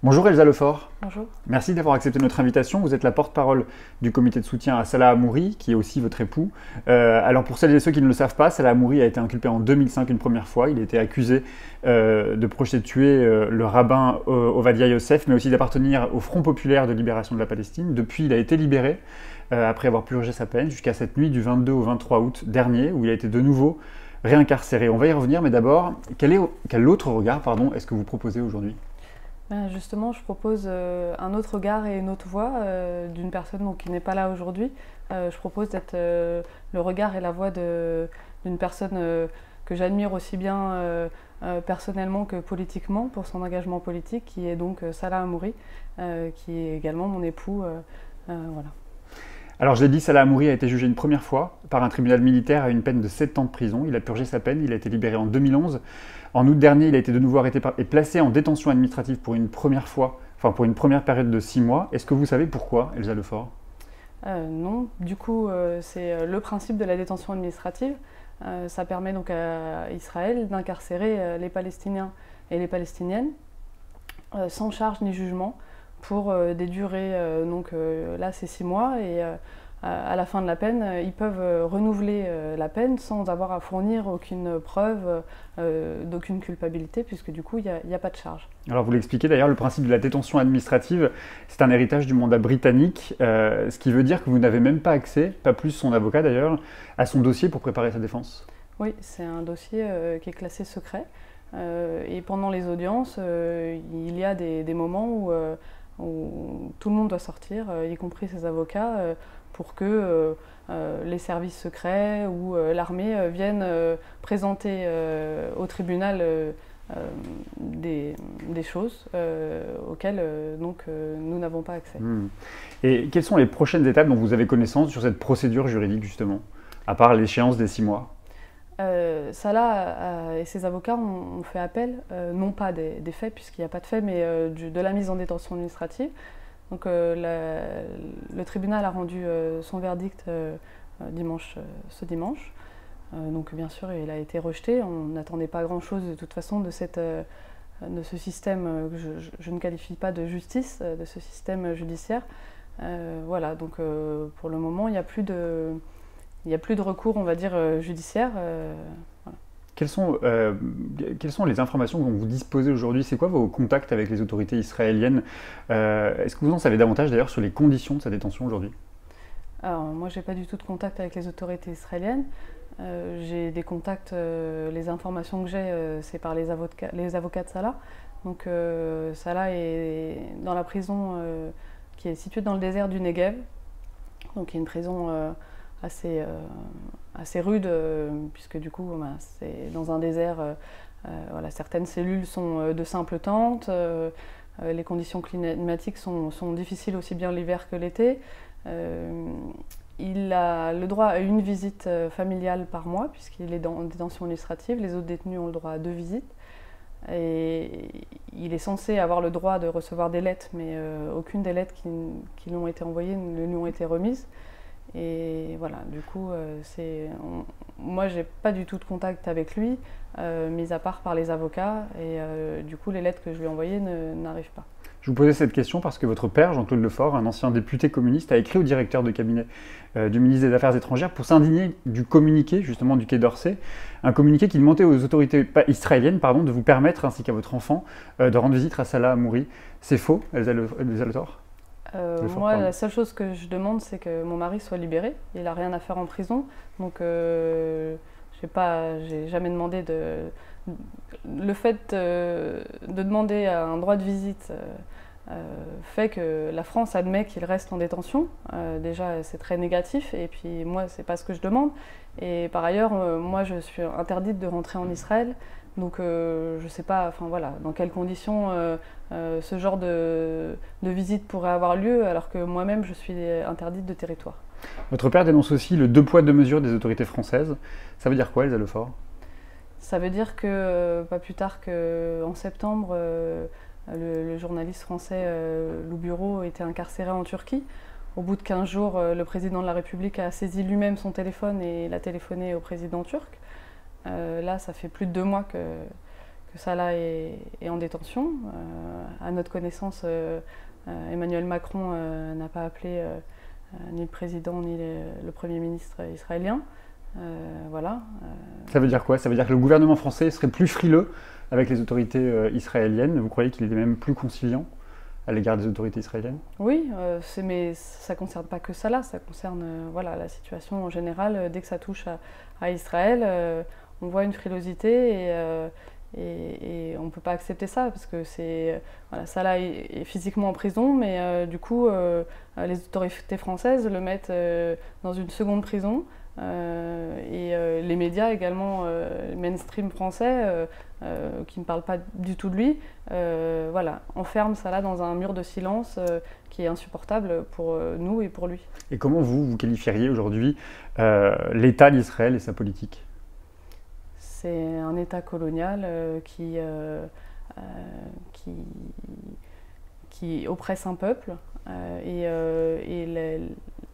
Bonjour Elsa Lefort, Bonjour. merci d'avoir accepté notre invitation. Vous êtes la porte-parole du comité de soutien à Salah Hamouri, qui est aussi votre époux. Alors pour celles et ceux qui ne le savent pas, Salah Hamouri a été inculpé en 2005 une première fois. Il a été accusé de prostituer le rabbin Ovadia Yosef, mais aussi d'appartenir au Front populaire de libération de la Palestine. Depuis, il a été libéré après avoir purgé sa peine jusqu'à cette nuit du 22 au 23 août dernier, où il a été de nouveau réincarcéré. On va y revenir, mais d'abord, quel autre regard est-ce que vous proposez aujourd'hui ? Justement, je propose un autre regard et une autre voix d'une personne qui n'est pas là aujourd'hui. Je propose d'être le regard et la voix d'une personne que j'admire aussi bien personnellement que politiquement pour son engagement politique, qui est donc Salah Hamouri, qui est également mon époux. Voilà. Alors je l'ai dit, Salah Hamouri a été jugé une première fois par un tribunal militaire à une peine de 7 ans de prison. Il a purgé sa peine, il a été libéré en 2011. En août dernier, il a été de nouveau arrêté et placé en détention administrative pour une première fois, enfin pour une première période de 6 mois. Est-ce que vous savez pourquoi, Elsa Lefort ? Non, du coup, c'est le principe de la détention administrative. Ça permet donc à Israël d'incarcérer les Palestiniens et les Palestiniennes sans charge ni jugement pour des durées, là c'est 6 mois, et à la fin de la peine, ils peuvent renouveler la peine sans avoir à fournir aucune preuve d'aucune culpabilité, puisque du coup il n'y a pas de charge. Alors vous l'expliquez d'ailleurs, le principe de la détention administrative, c'est un héritage du mandat britannique, ce qui veut dire que vous n'avez même pas accès, pas plus son avocat d'ailleurs, à son dossier pour préparer sa défense. Oui, c'est un dossier qui est classé secret, et pendant les audiences, il y a des moments où tout le monde doit sortir, y compris ses avocats, pour que les services secrets ou l'armée viennent présenter au tribunal des choses auxquelles nous n'avons pas accès. Et quelles sont les prochaines étapes dont vous avez connaissance sur cette procédure juridique justement, à part l'échéance des 6 mois ? Salah et ses avocats ont fait appel, non pas des faits, puisqu'il n'y a pas de faits, mais de la mise en détention administrative. Donc le tribunal a rendu son verdict ce dimanche. Donc bien sûr, il a été rejeté. On n'attendait pas grand-chose de toute façon de ce système que je ne qualifie pas de justice, de ce système judiciaire. Voilà, donc pour le moment, il n'y a plus de recours, on va dire, judiciaire. Voilà. Quelles sont les informations dont vous disposez aujourd'hui? C'est quoi vos contacts avec les autorités israéliennes? Est-ce que vous en savez davantage d'ailleurs sur les conditions de sa détention aujourd'hui? Alors moi, j'ai pas du tout de contact avec les autorités israéliennes. J'ai des contacts, les informations que j'ai, c'est par les avocats de Salah. Donc Salah est dans la prison qui est située dans le désert du Negev. Donc il y a une prison assez rude, puisque du coup c'est dans un désert. Voilà, certaines cellules sont de simples tentes, les conditions climatiques sont difficiles aussi bien l'hiver que l'été. Il a le droit à une visite familiale par mois, puisqu'il est en détention administrative. Les autres détenus ont le droit à 2 visites. Et il est censé avoir le droit de recevoir des lettres, mais aucune des lettres qui lui ont été envoyées ne lui ont été remises. Et voilà, du coup, moi, j'ai pas du tout de contact avec lui, mis à part par les avocats, et du coup, les lettres que je lui ai envoyées n'arrivent pas. Je vous posais cette question parce que votre père, Jean-Claude Lefort, un ancien député communiste, a écrit au directeur de cabinet du ministre des Affaires étrangères pour s'indigner du communiqué, justement, du Quai d'Orsay, un communiqué qui demandait aux autorités israéliennes de vous permettre, ainsi qu'à votre enfant, de rendre visite à Salah Hamouri. C'est faux, Elsa Lefort? Moi, la seule chose que je demande, c'est que mon mari soit libéré. Il n'a rien à faire en prison, donc j'ai jamais demandé de... Le fait de demander un droit de visite fait que la France admet qu'il reste en détention. Déjà, c'est très négatif, et puis moi, c'est pas ce que je demande. Et par ailleurs, moi, je suis interdite de rentrer en Israël. Donc je ne sais pas, enfin voilà, dans quelles conditions ce genre de visite pourrait avoir lieu, alors que moi-même je suis interdite de territoire. Votre père dénonce aussi le 2 poids 2 mesures des autorités françaises. Ça veut dire quoi, Elsa Lefort? Ça veut dire que pas plus tard qu'en septembre, le journaliste français Lou Bureau était incarcéré en Turquie. Au bout de 15 jours, le président de la République a saisi lui-même son téléphone et l'a téléphoné au président turc. Là, ça fait plus de 2 mois Salah est en détention. À notre connaissance, Emmanuel Macron n'a pas appelé ni le président ni le Premier ministre israélien. Voilà. Ça veut dire quoi? Ça veut dire que le gouvernement français serait plus frileux avec les autorités israéliennes? Vous croyez qu'il est même plus conciliant à l'égard des autorités israéliennes? Oui, mais ça ne concerne pas que Salah, ça concerne voilà, la situation en général. Dès que ça touche à Israël, on voit une frilosité et on ne peut pas accepter ça parce que voilà, Salah est physiquement en prison, mais du coup, les autorités françaises le mettent dans une seconde prison. Les médias également, mainstream français, qui ne parlent pas du tout de lui, voilà, enferment Salah dans un mur de silence qui est insupportable pour nous et pour lui. Et comment vous qualifieriez aujourd'hui l'État d'Israël et sa politique? C'est un État colonial qui oppresse un peuple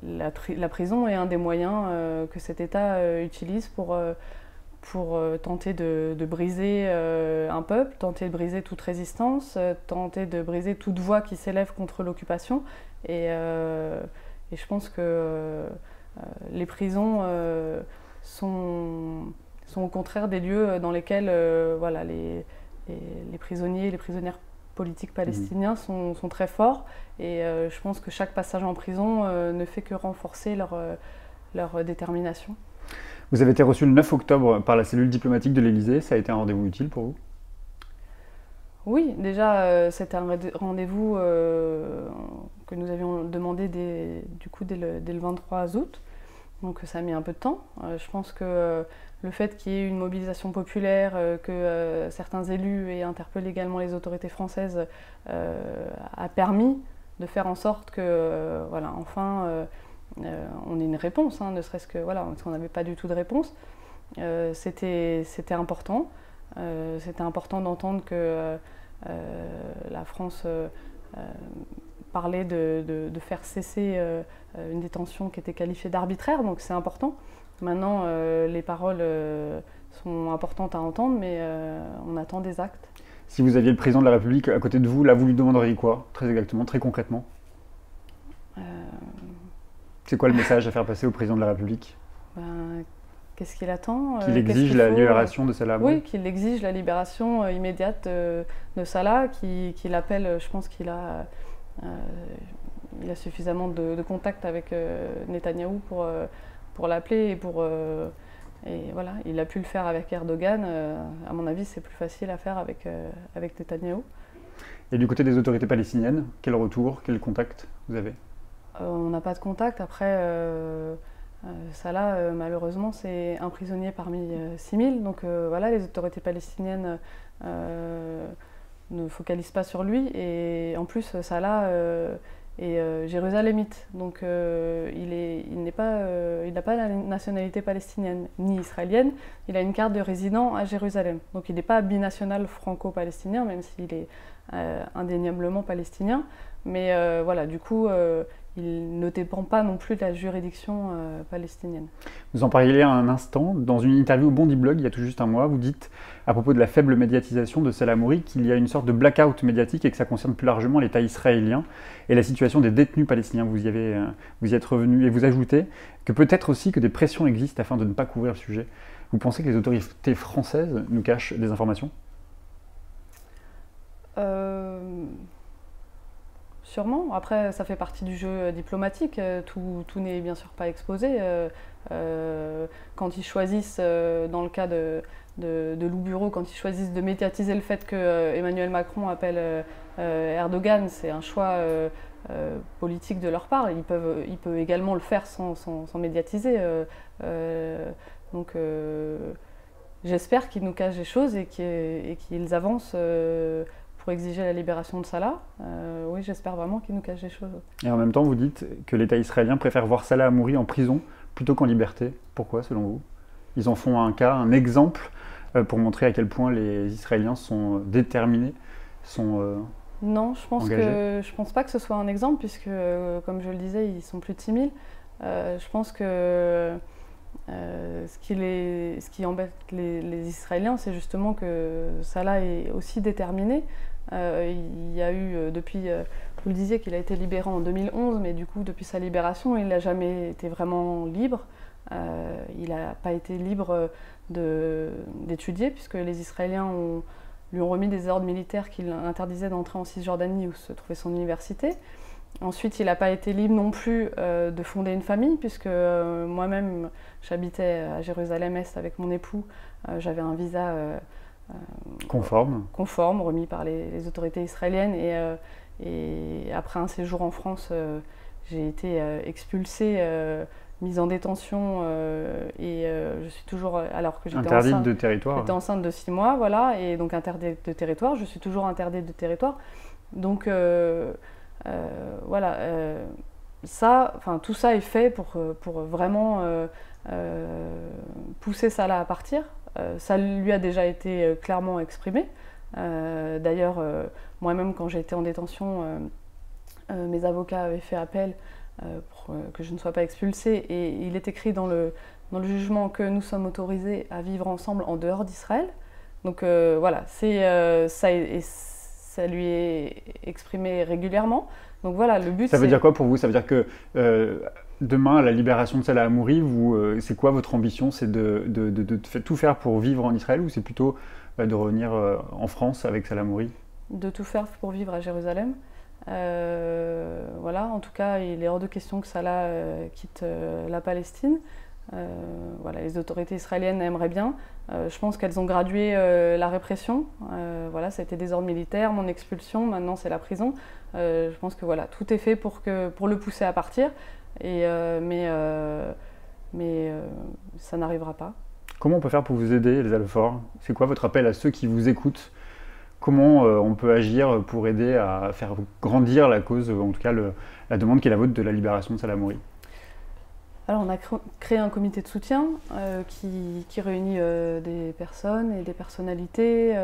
la prison est un des moyens que cet État utilise pour tenter de briser un peuple, tenter de briser toute résistance, tenter de briser toute voix qui s'élève contre l'occupation. Et je pense que les prisons sont au contraire des lieux dans lesquels voilà, les prisonniers et les prisonnières politiques palestiniens sont très forts. Et je pense que chaque passage en prison ne fait que renforcer leur détermination. Vous avez été reçu le 9 octobre par la cellule diplomatique de l'Élysée. Ça a été un rendez-vous utile pour vous? Oui, déjà, c'était un rendez-vous que nous avions demandé dès le 23 août. Donc ça a mis un peu de temps. Je pense que le fait qu'il y ait une mobilisation populaire, que certains élus aient interpellé également les autorités françaises, a permis de faire en sorte que, voilà, enfin, on ait une réponse, hein, ne serait-ce que, voilà, parce qu'on n'avait pas du tout de réponse. C'était important. C'était important d'entendre que la France parlait de faire cesser une détention qui était qualifiée d'arbitraire, donc c'est important. Maintenant, les paroles sont importantes à entendre, mais on attend des actes. Si vous aviez le président de la République à côté de vous, là, vous lui demanderiez quoi, très exactement, très concrètement? C'est quoi le message à faire passer au président de la République? Qu'est-ce qu'il attend? Qu'il exige la libération de Salah? Oui, qu'il exige la libération immédiate de Salah, qu'il appelle, je pense qu'il a suffisamment de contacts avec Netanyahou pour l'appeler et voilà, il a pu le faire avec Erdogan. À mon avis, c'est plus facile à faire avec Netanyahou. Et du côté des autorités palestiniennes, quel retour, quel contact vous avez? On n'a pas de contact. Après, Salah, malheureusement, c'est un prisonnier parmi 6000. Donc voilà, les autorités palestiniennes ne focalisent pas sur lui. Et en plus, Salah est jérusalémite. Donc il n'a pas la nationalité palestinienne ni israélienne. Il a une carte de résident à Jérusalem. Donc il n'est pas binational franco-palestinien, même s'il est indéniablement palestinien. Mais voilà, du coup, il ne dépend pas non plus de la juridiction palestinienne. Vous en parliez un instant, dans une interview au Bondi Blog, il y a tout juste un mois, vous dites, à propos de la faible médiatisation de Salah Hamouri, qu'il y a une sorte de blackout médiatique et que ça concerne plus largement l'État israélien et la situation des détenus palestiniens. Vous y êtes revenu et vous ajoutez que peut-être aussi que des pressions existent afin de ne pas couvrir le sujet. Vous pensez que les autorités françaises nous cachent des informations? Sûrement. Après, ça fait partie du jeu diplomatique. Tout n'est bien sûr pas exposé. Quand ils choisissent, dans le cas de Loup Bureau, quand ils choisissent de médiatiser le fait que Emmanuel Macron appelle Erdogan, c'est un choix politique de leur part. Ils peuvent également le faire sans médiatiser. Donc, j'espère qu'ils nous cachent des choses et qu'ils avancent pour exiger la libération de Salah. Oui, j'espère vraiment qu'ils nous cachent des choses. Et en même temps, vous dites que l'État israélien préfère voir Salah Hamouri en prison plutôt qu'en liberté. Pourquoi, selon vous? Ils en font un exemple pour montrer à quel point les Israéliens sont déterminés, Non, je pense pas que ce soit un exemple, puisque, comme je le disais, ils sont plus de 6000. Je pense que Ce qui embête les Israéliens, c'est justement que Salah est aussi déterminé. Il y a eu, depuis, vous le disiez, qu'il a été libéré en 2011, mais du coup, depuis sa libération, il n'a jamais été vraiment libre. Il n'a pas été libre d'étudier, puisque les Israéliens lui ont remis des ordres militaires qui l'interdisaient d'entrer en Cisjordanie où se trouvait son université. Ensuite, il n'a pas été libre non plus de fonder une famille, puisque moi-même, j'habitais à Jérusalem-Est avec mon époux. J'avais un visa conforme, remis par les autorités israéliennes. Et après un séjour en France, j'ai été expulsée, mise en détention, et je suis toujours, alors que j'étais interdite de territoire. J'étais enceinte de 6 mois, voilà, et donc interdite de territoire. Je suis toujours interdite de territoire. Donc voilà, tout ça est fait pour vraiment pousser Salah à partir. Ça lui a déjà été clairement exprimé. D'ailleurs, moi-même, quand j'ai été en détention, mes avocats avaient fait appel pour que je ne sois pas expulsée. Et il est écrit dans le jugement que nous sommes autorisés à vivre ensemble en dehors d'Israël. Donc voilà, ça lui est exprimé régulièrement. Donc voilà, le but. Ça veut dire quoi pour vous? Ça veut dire que demain, à la libération de Salah Hamouri, c'est quoi votre ambition? C'est de tout faire pour vivre en Israël, ou c'est plutôt de revenir en France avec Salah Hamouri? De tout faire pour vivre à Jérusalem. Voilà, en tout cas, il est hors de question que Salah quitte la Palestine. Voilà, les autorités israéliennes aimeraient bien. Je pense qu'elles ont gradué la répression. Voilà, ça a été des ordres militaires, mon expulsion, maintenant c'est la prison. Je pense que voilà, tout est fait pour le pousser à partir, mais ça n'arrivera pas. Comment on peut faire pour vous aider, Elsa Lefort? C'est quoi votre appel à ceux qui vous écoutent? Comment on peut agir pour aider à faire grandir la cause, en tout cas la demande qui est la vôtre de la libération de Salah Hamouri? Alors on a créé un comité de soutien qui réunit des personnes et des personnalités,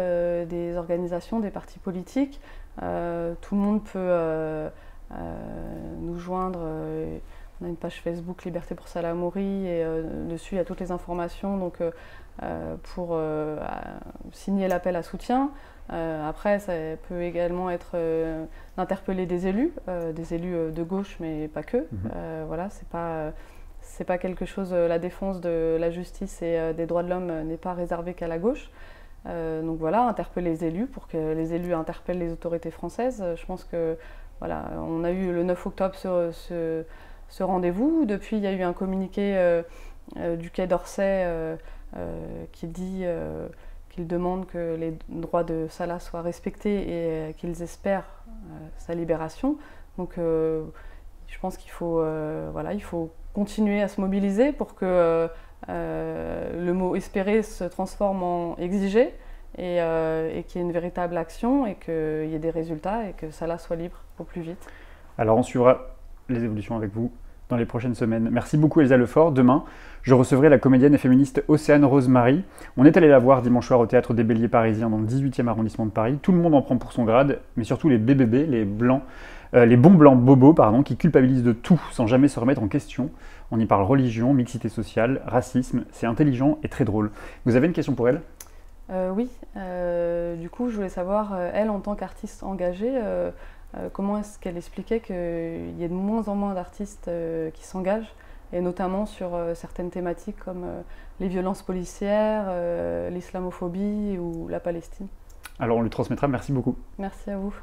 des organisations, des partis politiques. Tout le monde peut nous joindre. On a une page Facebook Liberté pour Salah Hamouri, et dessus il y a toutes les informations pour signer l'appel à soutien. Après, ça peut également être d'interpeller des élus de gauche, mais pas que. Voilà, c'est pas quelque chose. La défense de la justice et des droits de l'homme n'est pas réservée qu'à la gauche. Donc voilà, interpeller les élus pour que les élus interpellent les autorités françaises. Je pense que voilà, on a eu le 9 octobre ce rendez-vous. Depuis, il y a eu un communiqué du Quai d'Orsay qui dit qu'ils demandent que les droits de Salah soient respectés et qu'ils espèrent sa libération. Donc je pense qu'il faut, il faut continuer à se mobiliser pour que le mot espérer se transforme en exiger, et qu'il y ait une véritable action et qu'il y ait des résultats et que Salah soit libre au plus vite. Alors on suivra les évolutions avec vous dans les prochaines semaines. Merci beaucoup Elsa Lefort. Demain, je recevrai la comédienne et féministe Océane Rosemary. On est allé la voir dimanche soir au Théâtre des Béliers parisien dans le 18e arrondissement de Paris. Tout le monde en prend pour son grade, mais surtout les BBB, les bons blancs bobos, qui culpabilisent de tout sans jamais se remettre en question. On y parle religion, mixité sociale, racisme. C'est intelligent et très drôle. Vous avez une question pour elle? Oui. Du coup, je voulais savoir, elle, en tant qu'artiste engagée, comment est-ce qu'elle expliquait qu'il y ait de moins en moins d'artistes qui s'engagent, et notamment sur certaines thématiques comme les violences policières, l'islamophobie ou la Palestine. Alors on lui transmettra, merci beaucoup. Merci à vous.